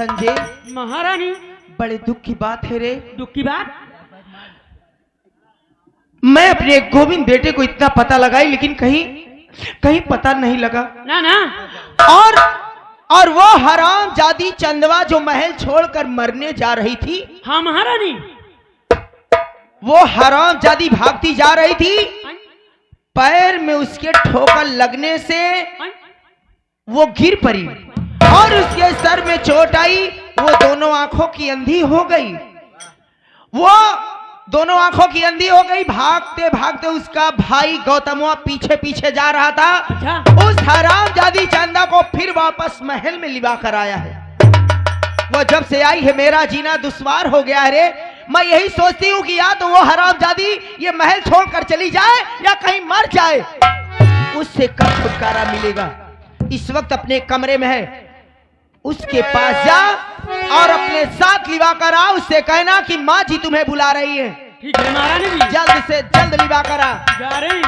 संजय महारानी, बड़े दुख की बात है रे। दुख की बात? मैं अपने गोविंद बेटे को इतना पता लगाई लेकिन कहीं कहीं पता नहीं लगा। ना ना। और वो हराम जादी चंदवा जो महल छोड़कर मरने जा रही थी। हाँ महारानी। वो हराम जादी भागती जा रही थी, पैर में उसके ठोकर लगने से वो गिर पड़ी और उसके सर में चोट आई। वो दोनों आंखों की अंधी हो गई। वो दोनों आंखों की अंधी हो गई। भागते भागते उसका भाई गौतमवा पीछे पीछे जा रहा था। अच्छा। उस हराम जादी चंदा को फिर वापस महल में लिवा कर आया है। वो जब से आई है मेरा जीना दुश्वार हो गया है रे। मैं यही सोचती हूँ कि या तो वो हराम जादी ये महल छोड़कर चली जाए या कहीं मर जाए, उससे कब छुटकारा मिलेगा। इस वक्त अपने कमरे में है, उसके पास जा और अपने साथ लिवा कर आ। उससे कहना कि माँ जी तुम्हें बुला रही है। ठीक है महारानी जी। जल्द से जल्द लिवा कर आ। जा रही।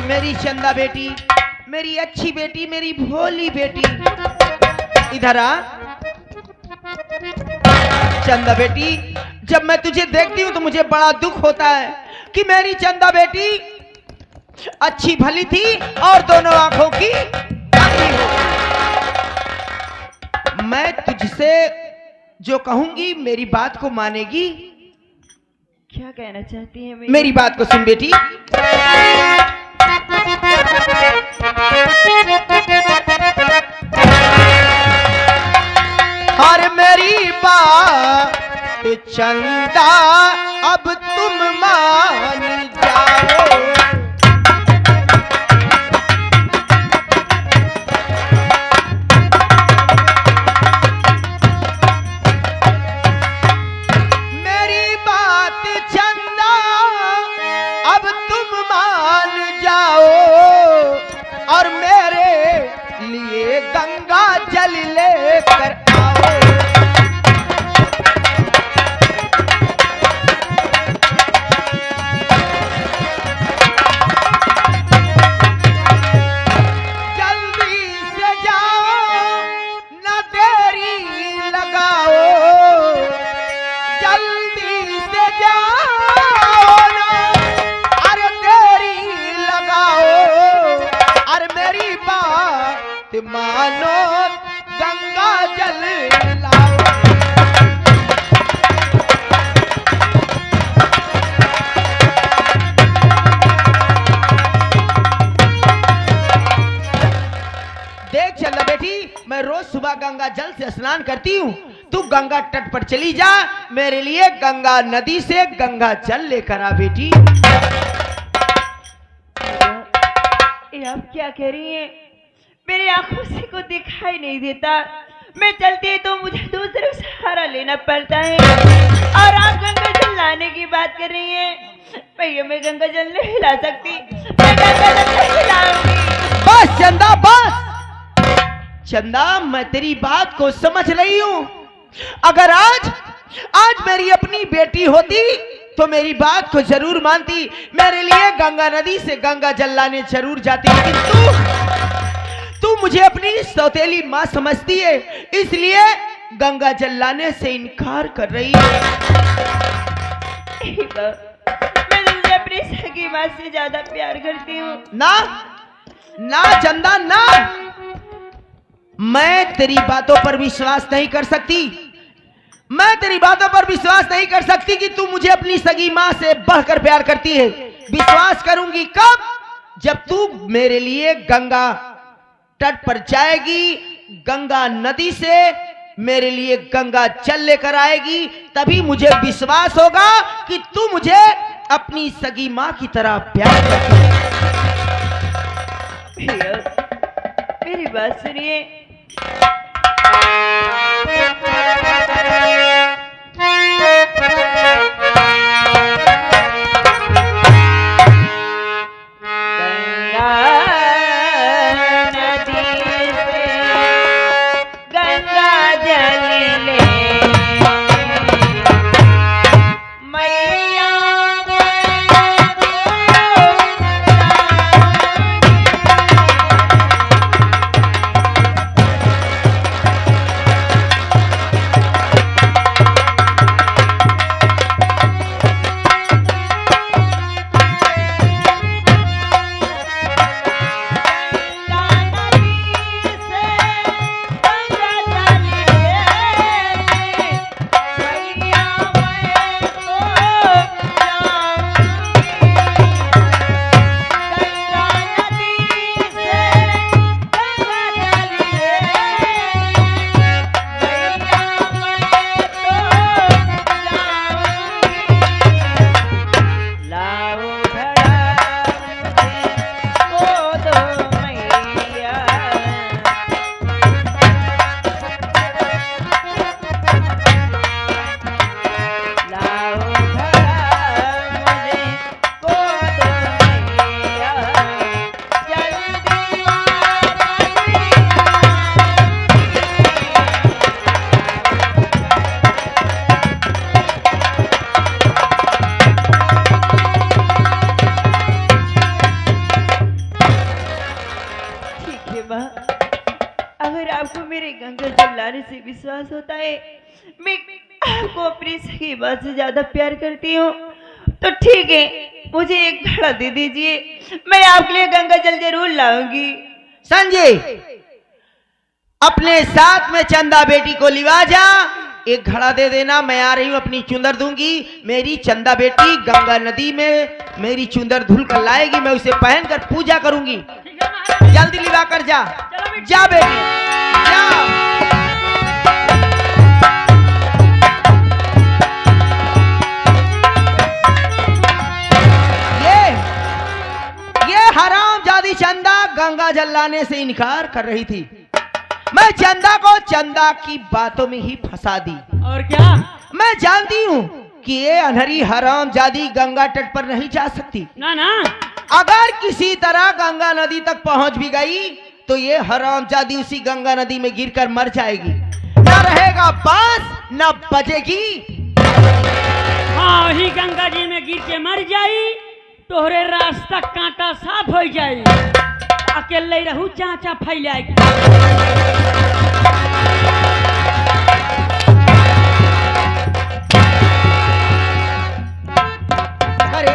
मेरी चंदा बेटी, मेरी अच्छी बेटी, मेरी भोली बेटी, इधर आ। चंदा बेटी, जब मैं तुझे देखती हूँ तो मुझे बड़ा दुख होता है कि मेरी चंदा बेटी अच्छी भली थी और दोनों आंखों की अंधी हो। मैं तुझसे जो कहूंगी मेरी बात को मानेगी? क्या कहना चाहती है मेरी बात को सुन बेटी। और मेरी बात चंदा अब तुम मान जाओ। मेरी बात चंदा अब तुम मान जाओ और मेरे लिए गंगा जल लेकर आओ। जल्दी से जाओ न देरी लगाओ, जल्दी से जाओ ना अरे देरी लगाओ और मेरी बात मानो गंगा जल लाओ। देख चंदा बेटी, मैं रोज सुबह गंगा जल से स्नान करती हूँ। तू गंगा तट पर चली जा, मेरे लिए गंगा नदी से गंगा जल लेकर आ बेटी। ये आप क्या कह रही हैं? मेरी आंखों से को दिखाई नहीं देता। मैं चलती तो मुझे दूसरे सहारा लेना पड़ता है और आप गंगा जल लाने की बात कर रही हैं। भैया मैं गंगा जल नहीं ला सकती, मैं गंगा जल नहीं लाऊंगी। बस चंदा बस। चंदा, मैं तेरी बात को समझ रही हूँ। अगर आज मेरी अपनी बेटी होती तो मेरी बात को जरूर मानती, मेरे लिए गंगा नदी से गंगा जल लाने जरूर जाती। लेकिन तू मुझे अपनी सौतेली माँ समझती है, इसलिए गंगा जल लाने से इनकार कर रही है। मैं तुमसे अपनी सगी माँ से ज्यादा प्यार करती हूँ। ना ना चंदा ना, मैं तेरी बातों पर विश्वास नहीं कर सकती। मैं तेरी बातों पर विश्वास नहीं कर सकती कि तू मुझे अपनी सगी माँ से बढ़कर प्यार करती है। विश्वास करूंगी कब? जब तू मेरे लिए गंगा तट पर जाएगी, गंगा नदी से मेरे लिए गंगा जल लेकर आएगी, तभी मुझे विश्वास होगा कि तू मुझे अपनी सगी माँ की तरह प्यार करती है। मेरी बात सुनिए। बुलाने से विश्वास होता है। मैं आपको अपनी सगी माँ से ज्यादा प्यार करती हूँ, तो ठीक है, मुझे एक घड़ा दे दीजिए, मैं आपके लिए गंगा जल जरूर लाऊंगी। संजय, अपने साथ में चंदा बेटी को लिवा जा, एक घड़ा दे देना, मैं आ रही हूं, अपनी चुंदर दूंगी। मेरी चंदा बेटी गंगा नदी में मेरी चुंदर धुल कर लाएगी, मैं उसे पहनकर पूजा करूंगी। ठीक है महाराज। जल्दी लिवा कर जा। चलो बेटी। जा बेटी जा। ये हरामजादी चंदा गंगा जल लाने से इनकार कर रही थी। मैं चंदा को चंदा की बातों में ही फंसा दी। और क्या? मैं जानती हूँ कि ये अनहरी हरामजादी गंगा तट पर नहीं जा सकती। ना ना, अगर किसी तरह गंगा नदी तक पहुंच भी गई तो ये हरामजादी उसी गंगा नदी में गिरकर मर जाएगी। न रहेगा बांस न बजेगी। हाँ वही गंगा जी में गिर के मर जाई, तोहरे रास्ता कांटा साफ हो जाई, अकेले रहू चाचा फैलाएगी। अरे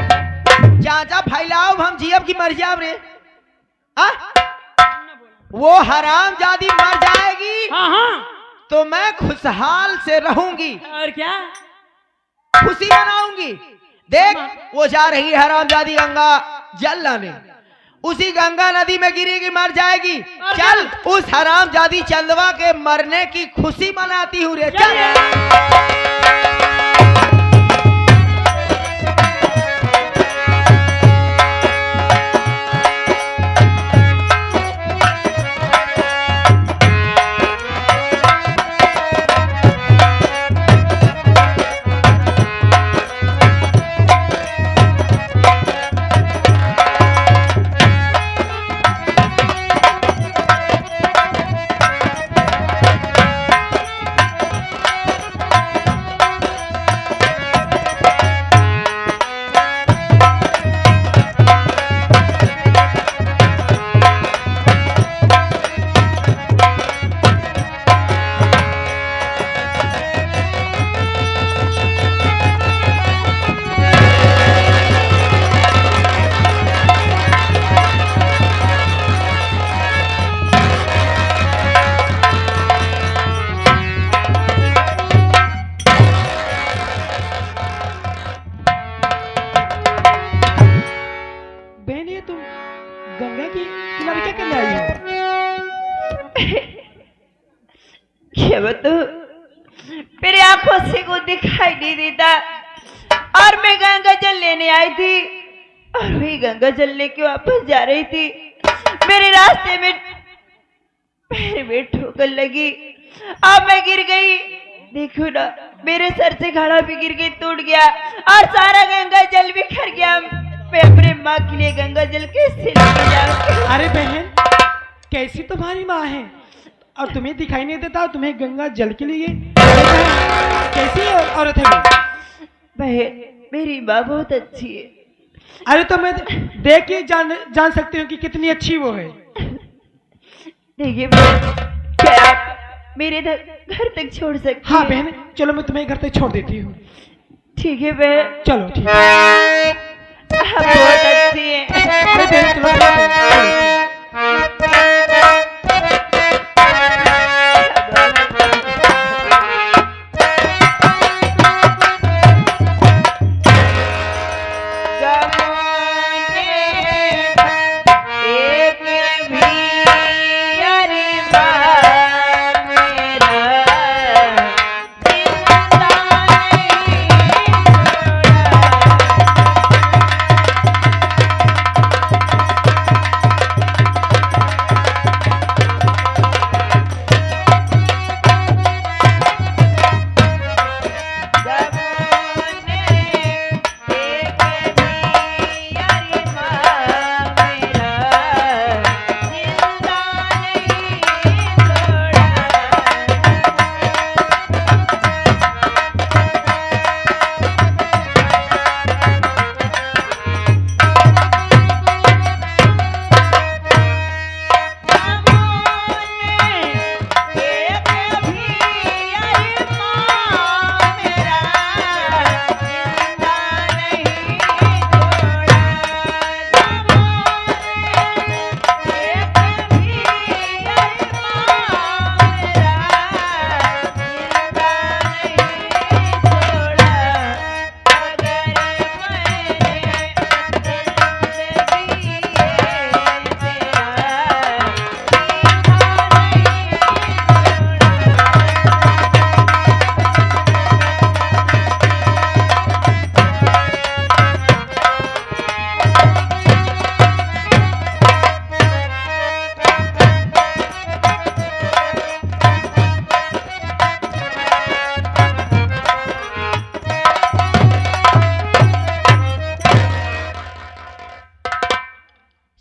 चाचा फैलाओ, हम जियब की मर जाब रे। आ? वो हरामजादी मर जाएगी हाँ हाँ, तो मैं खुशहाल से रहूंगी, और क्या? खुशी मनाऊंगी। देख, वो जा रही है हरामजादी गंगा जल लाने, उसी गंगा नदी में गिरेगी, मर जाएगी। चल उस हरामजादी चंदवा के मरने की खुशी मनाती हूँ रे। चल गंगा की किनारे क्या करने आई हो? क्या बताऊं, मेरी आंखों से को दिखाई नहीं देता, और मैं गंगा जल लेने आई थी, और वही गंगा जल लेके वापस जा रही थी। मेरे रास्ते में पैर में ठोकर लगी, अब मैं गिर गई। देखो ना, मेरे सर से घड़ा भी गिर के टूट गया, और सारा गंगा जल बिखर गया। मैं अपने माँ के लिए गंगा जल कैसे लेके जाऊं? अरे बहन, कैसी तुम्हारी माँ है और तुम्हें दिखाई नहीं देता, तुम्हें गंगा जल के लिए? कैसी औरत है वो? बहन, मेरी माँ बहुत अच्छी है। अरे तो मैं देख के जान सकती हूँ कि कितनी अच्छी वो है। देखिए बहन, क्या आप मेरे घर तक छोड़ सकते हैं? हाँ बहन, चलो मैं तुम्हें घर तक छोड़ देती हूँ। ठीक है बहन, चलो ठीक है। आप बहुत अच्छी हैं। अरे बहन चलो,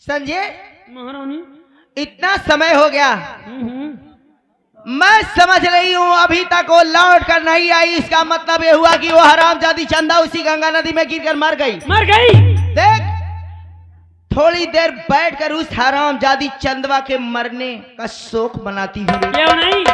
संजय, महारानी। इतना समय हो गया, हम्म। मैं समझ रही हूँ अभी तक वो लौट कर नहीं आई। इसका मतलब ये हुआ कि वो हरामजादी चंदा उसी गंगा नदी में गिरकर मर गई। मर गई। देख, थोड़ी देर बैठकर उस हरामजादी चंदवा के मरने का शोक मनाती हूँ। क्यों नहीं?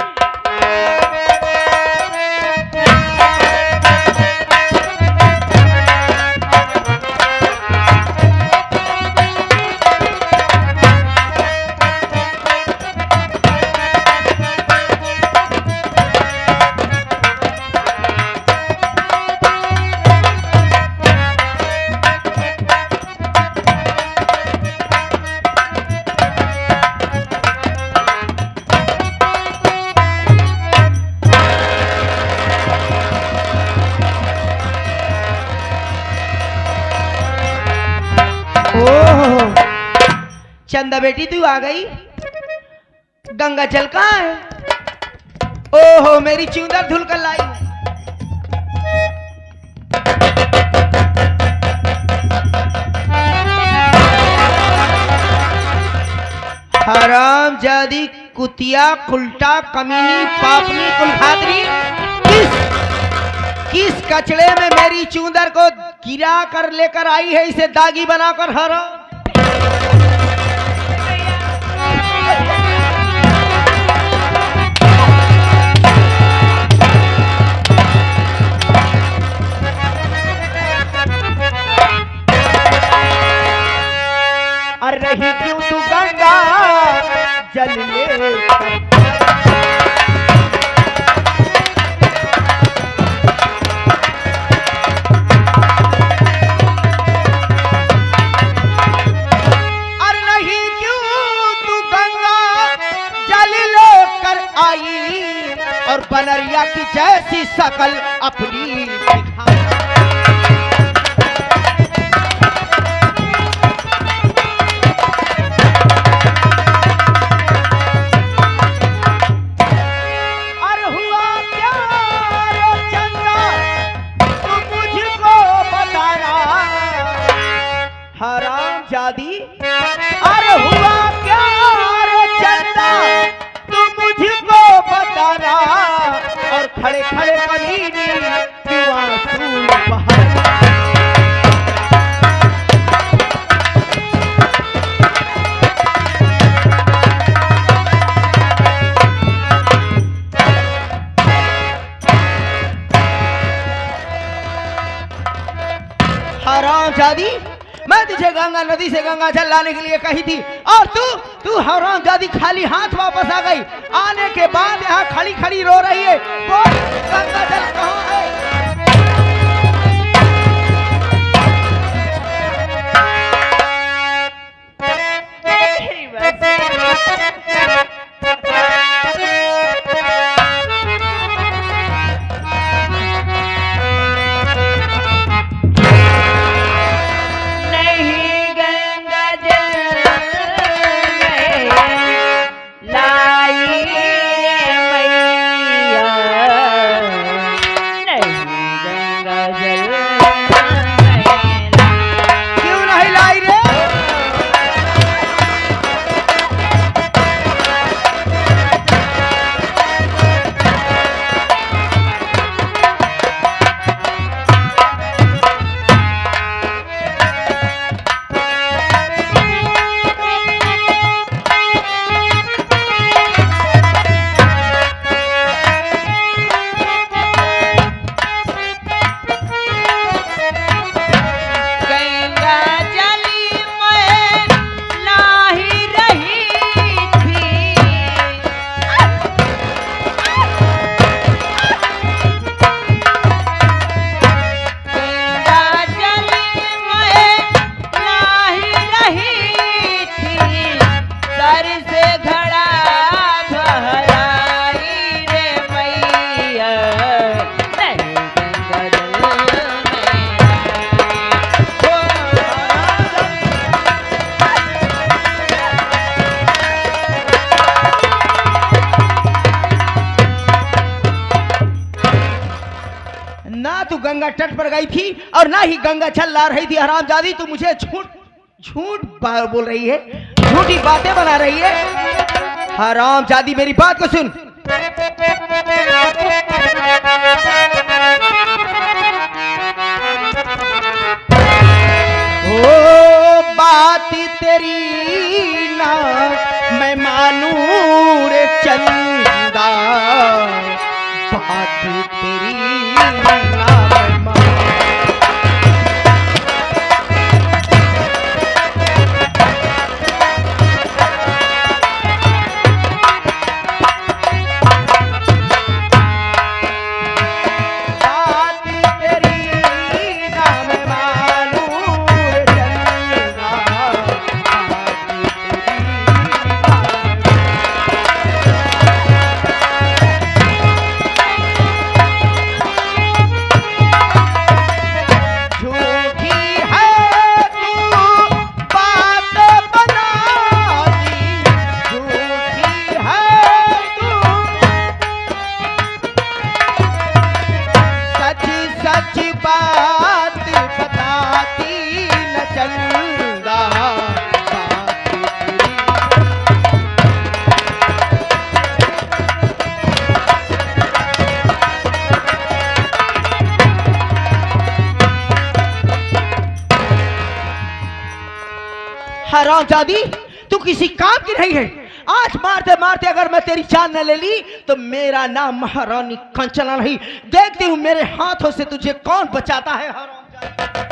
ओह, चंदा बेटी तू आ गई। गंगा जल कहाँ है? ओहो, मेरी चूंदर धुल कर लाई। हरामजादी कुतिया, उल्टा, कमीनी, पापनी, कुलखादरी, किस कचड़े में मेरी चूंदर को गिरा कर लेकर आई है, इसे दागी बनाकर। हरा और रही क्यों तू गंगा जल ले। और बनरिया की जैसी शकल अपनी दिखा। और हुआ क्या रे चंदा, तू मुझको बताना। हरामजादी, अरे हुआ क्या रे चंदा, तू मुझको बताना। और खड़े खड़े कमीनी क्यों आंसू बहाना। हरामजादी, मैं तुझे गंगा नदी से गंगा जल लाने के लिए कही थी, और तू हरामजादी खाली हाथ वापस आ गई। आने के बाद यहाँ खड़ी खड़ी रो रही है। बोल, गंगा जल कहाँ है? ना तू गंगा तट पर गई थी और ना ही गंगा जल ला रही थी। हरामजादी, तू मुझे झूठ बोल रही है, झूठी बातें बना रही है। हराम जादी, मेरी बात को सुन। ओ बात तेरी ना मैं मानूं रे चंदा, बात तेरी ना मैं मानूं। हरामजादी, तू किसी काम की नहीं है। आज मारते मारते अगर मैं तेरी जान न ले ली तो मेरा नाम महारानी कंचना नहीं। देखती हूँ मेरे हाथों से तुझे कौन बचाता है। हरामजादी।